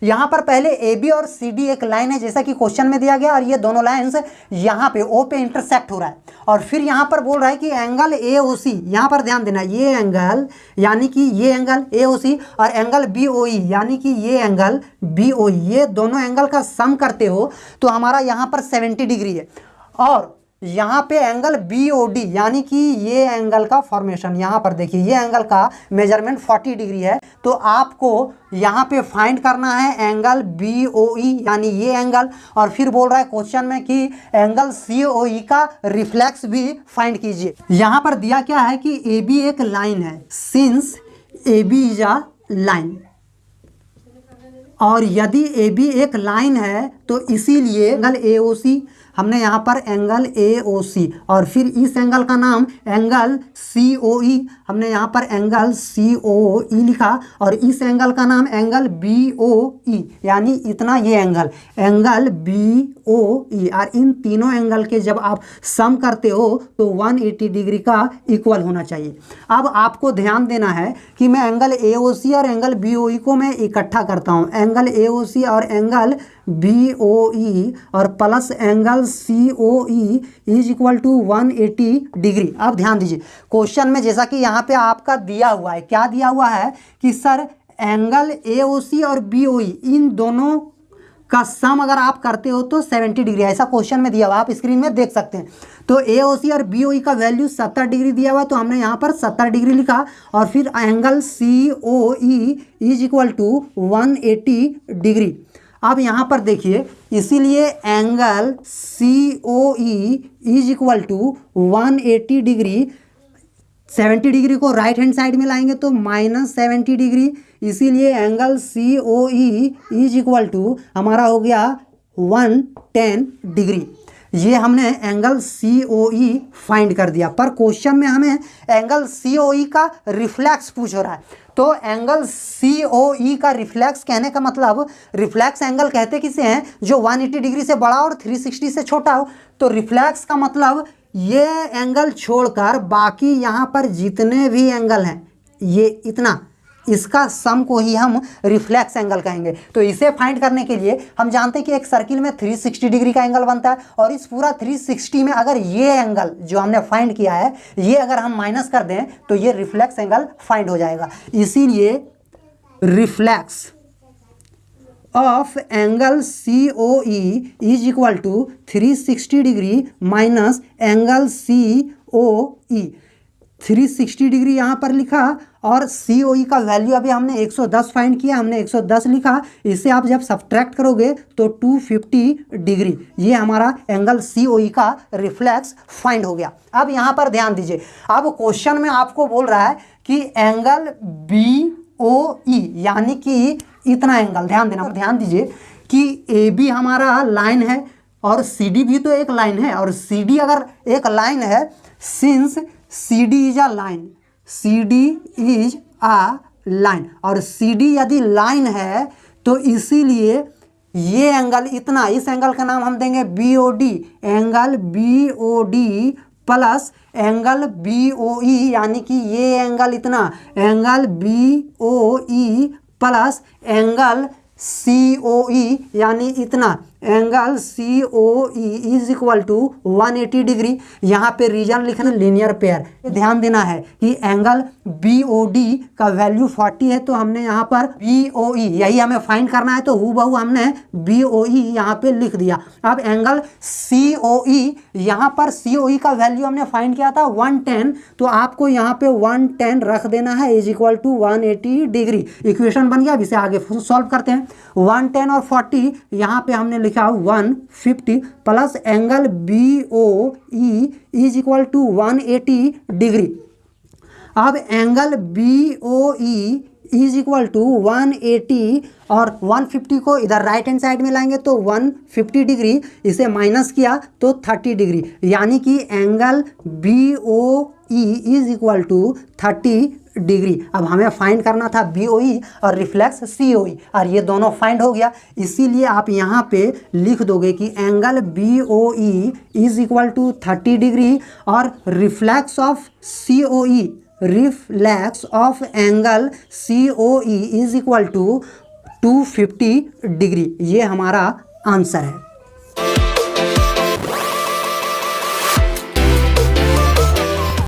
यहाँ पर पहले ए बी और सी डी एक लाइन है जैसा कि क्वेश्चन में दिया गया, और ये दोनों लाइंस यहाँ पे ओ पे इंटरसेक्ट हो रहा है। और फिर यहाँ पर बोल रहा है कि एंगल ए ओ सी, यहाँ पर ध्यान देना, ये एंगल यानी कि ये एंगल ए ओ सी और एंगल बी ओ ई यानी कि ये एंगल बी ओ ई, ये दोनों एंगल का सम करते हो तो हमारा यहाँ पर 70 डिग्री है। और यहाँ पे एंगल बी ओ डी यानी कि ये एंगल का फॉर्मेशन, यहाँ पर देखिए ये एंगल का मेजरमेंट 40 डिग्री है। तो आपको यहाँ पे फाइंड करना है एंगल बी ओ ई यानी ये एंगल, और फिर बोल रहा है क्वेश्चन में कि एंगल सी ओ ई का रिफ्लेक्स भी फाइंड कीजिए। यहाँ पर दिया क्या है कि ए बी एक लाइन है, since A B is a line, और यदि ए बी एक लाइन है तो इसीलिए एंगल ए ओ सी, हमने यहाँ पर एंगल ए ओ सी, और फिर इस एंगल का नाम एंगल सी ओ ई, हमने यहाँ पर एंगल सी ओ ई लिखा, और इस एंगल का नाम एंगल बी ओ ई यानी इतना ये एंगल बी ओ ई। और इन तीनों एंगल के जब आप सम करते हो तो 180 डिग्री का इक्वल होना चाहिए। अब आपको ध्यान देना है कि मैं एंगल ए ओ सी और एंगल बी ओ ई को मैं इकट्ठा करता हूँ, एंगल ए ओ सी और एंगल बी ओ ई और plus angle C O E is equal to 180 degree. अब ध्यान दीजिए क्वेश्चन में जैसा कि यहाँ पे आपका दिया हुआ है, क्या दिया हुआ है कि सर एंगल ए ओ सी और बी ओ ई इन दोनों का सम अगर आप करते हो तो 70 डिग्री, ऐसा क्वेश्चन में दिया हुआ, आप स्क्रीन में देख सकते हैं। तो ए ओ सी और बी ओ ई का वैल्यू 70 डिग्री दिया हुआ, तो हमने यहाँ पर 70 डिग्री लिखा, और फिर angle C O E is equal to 180 degree. अब यहाँ पर देखिए, इसीलिए angle C O E is equal to 180 degree, 70 degree को राइट हैंड साइड में लाएंगे तो -70 डिग्री, इसीलिए angle C O E is equal to हमारा हो गया 110 डिग्री। ये हमने एंगल सी ओ ई फाइंड कर दिया, पर क्वेश्चन में हमें एंगल सी ओ ई का रिफ्लेक्स पूछ रहा है। तो एंगल सी ओ ई का रिफ्लेक्स कहने का मतलब, रिफ्लेक्स एंगल कहते किसे हैं, जो 180 डिग्री से बड़ा और 360 से छोटा हो। तो रिफ्लेक्स का मतलब ये एंगल छोड़कर बाकी यहाँ पर जितने भी एंगल हैं, ये इतना, इसका सम को ही हम रिफ्लेक्स एंगल कहेंगे। तो इसे फाइंड करने के लिए हम जानते हैं कि एक सर्किल में 360 डिग्री का एंगल बनता है, और इस पूरा 360 में अगर ये एंगल जो हमने फाइंड किया है ये अगर हम माइनस कर दें तो ये रिफ्लेक्स एंगल फाइंड हो जाएगा। इसीलिए reflex of angle C O E is equal to 360 degree minus angle C O E. 360 degree यहाँ पर लिखा, और सी ओ ई का वैल्यू अभी हमने 110 फाइंड किया, हमने 110 लिखा, इससे आप जब सब्ट्रैक्ट करोगे तो 250 डिग्री, ये हमारा एंगल सी ओ ई का रिफ्लेक्स फाइंड हो गया। अब यहाँ पर ध्यान दीजिए, अब क्वेश्चन में आपको बोल रहा है कि एंगल बी ओ ई यानी कि इतना एंगल, ध्यान देना, ध्यान दीजिए कि ए बी हमारा लाइन है और सी डी भी तो एक लाइन है, और सी डी अगर एक लाइन है, since C D is a line, C D is a line, और सी डी यदि लाइन है तो इसीलिए ये एंगल इतना, इस एंगल का नाम हम देंगे B O D, angle B O D plus angle B O E यानी कि ये एंगल इतना, angle B O E plus angle C O E यानी इतना, angle C O E is equal to 180 degree. यहाँ पे रीजन लिखना linear pair. ध्यान देना है कि एंगल बी ओ डी का वैल्यू 40 है, तो हमने यहाँ पर बी ओ ई यही हमें फाइंड करना है, तो हूबहू हमने बी ओ ई यहाँ पे लिख दिया। अब एंगल सी ओ ई, यहाँ पर सी ओ ई का वैल्यू हमने फाइंड किया था 110, तो आपको यहाँ पे 110 रख देना है is equal to 180 degree. Equation बन गया। अब इसे आगे सॉल्व करते हैं। 110 और 40 यहाँ पे हमने लिखा 150 plus angle B O E is equal to 180 degree. अब angle B O E is equal to 180 और 150 को इधर राइट हैंड साइड में लाएंगे तो 150 डिग्री, इसे माइनस किया तो 30 डिग्री, यानी कि angle B O E is equal to 30 degree. अब हमें फाइंड करना था बी ओ ई और रिफ्लेक्स सी ओ ई, और ये दोनों फाइंड हो गया। इसीलिए आप यहाँ पे लिख दोगे कि angle B O E is equal to 30 degree और reflex of C O E, reflex of angle C O E is equal to 250 degree. ये हमारा आंसर है।